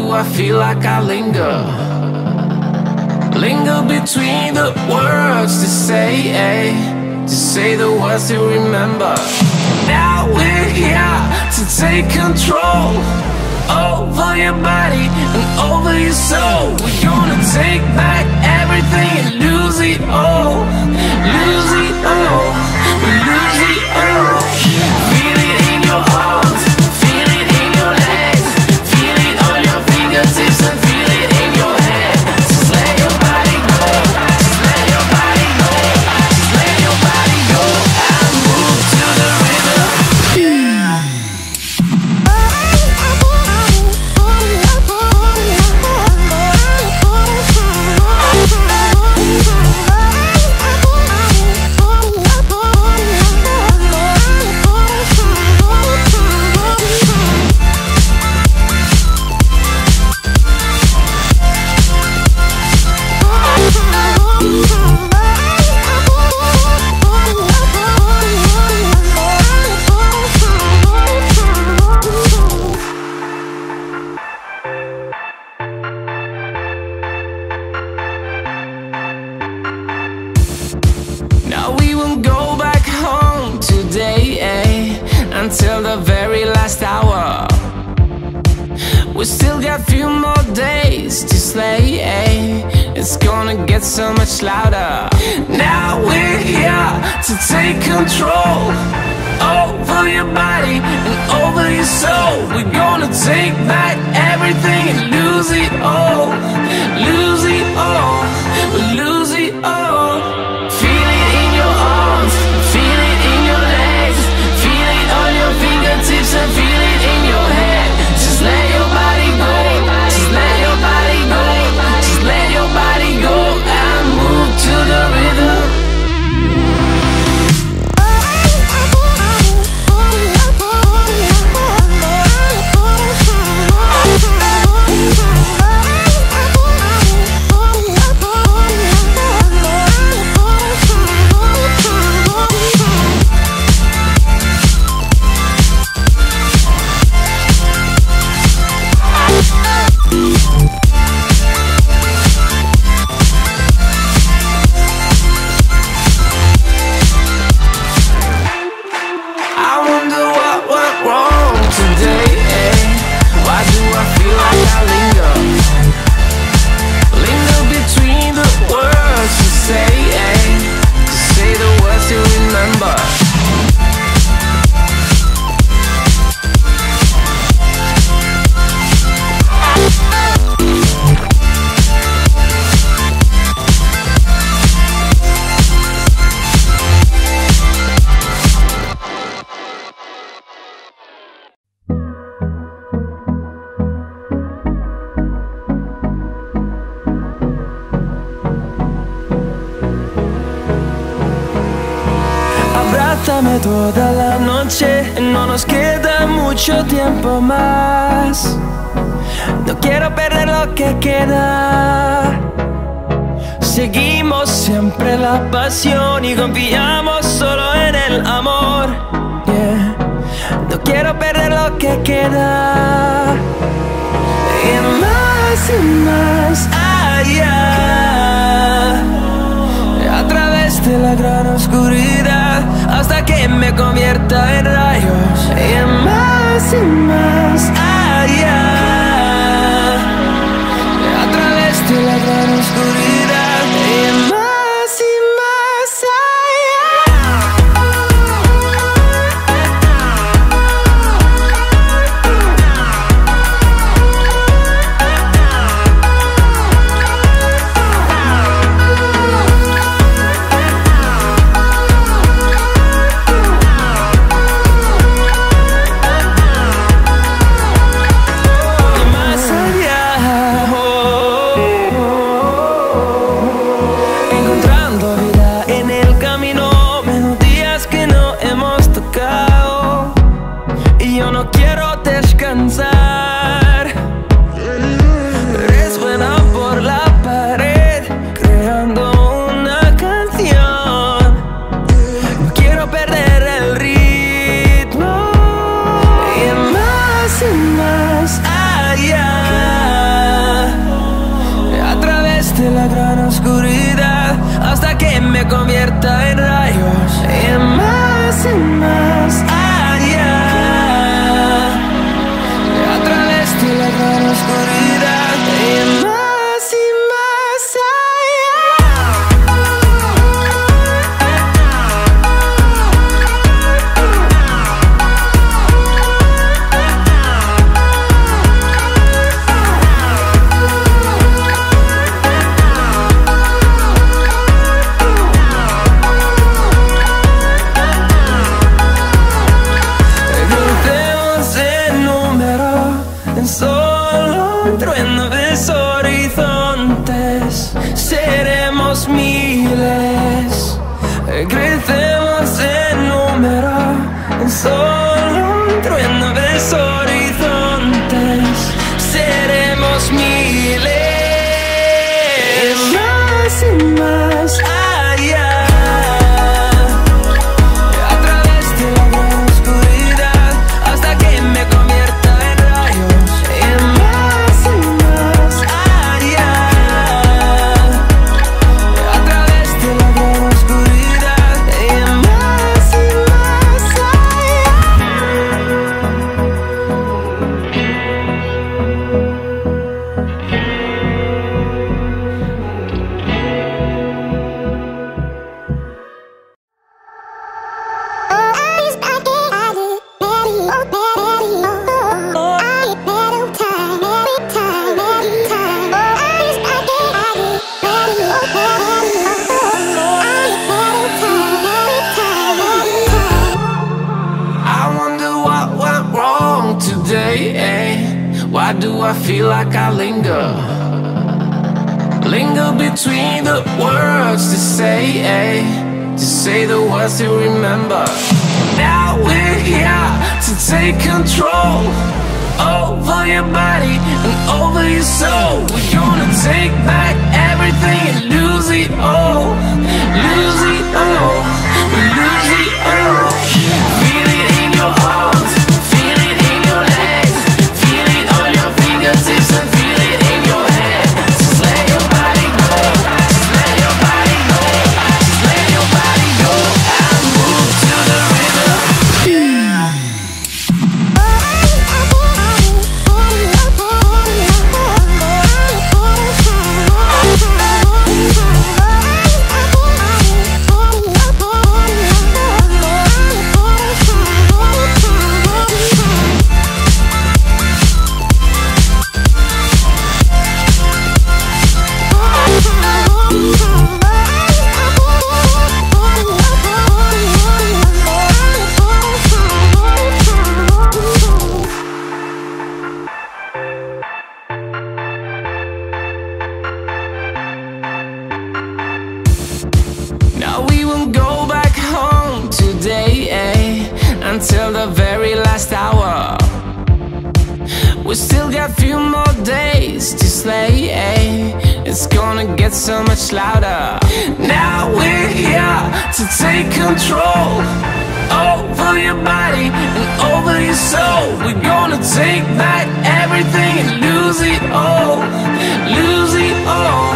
do I feel like I linger? Linger between the words to say the words to remember. Now we're here to take control over your body and over your soul. We're gonna take back everything and lose it all. Lose it all. Lose it all. Feel it in your arms, feel it in your legs, feel it on your fingertips and feel it in your head. Just let your body go, just let your body go, just let your body go and move to the rhythm. Now we won't go back home today, until the very last hour. We still got a few more days to slay, it's gonna get so much louder. Now we're here to take control over your body and over your soul. We're gonna take back everything and lose it all. Lose it all, lose it all. Feel it in your arms, feel it in your legs, feel it on your fingertips and feel it in your head. Just let your body go, just let your body go, just let your body go and move to the rhythm. I wonder what went wrong today, Why do I feel like I linger? Linger between the words to say the words to remember. Abrázame toda la noche, no nos queda mucho tiempo más. No quiero perder lo que queda. Seguimos siempre la pasión y confiamos solo en el amor. Yeah. No quiero perder lo que queda. Y más allá, a través de la gran oscuridad, hasta que me convierta en rayos. Y más allá, a través de la gran oscuridad. Y más allá. me convierta en rayos y más allá, a través de la gran oscuridad y más miles, crecemos en número, en solo un trueno de horizontes, seremos miles, más y más allá, a través de la gran oscuridad, hasta que me convierta en rayos, y más allá. Why do I feel like I linger between the words to say the words to remember. Now we're here to take control over your body and over your soul. We're gonna take back everything and lose it all, lose it all, lose it all. Feel it in your arms, feel it in your legs, feel it on your fingertips and feel it in your head. Just let your body go, just let your body go, just let your body go and move to the rhythm. Now we won't go back home today, until the very last hour. We still got few more days to slay, it's gonna get so much louder. Now we're here to take control over your body and over your soul. We're gonna take back everything and lose it all, lose it all.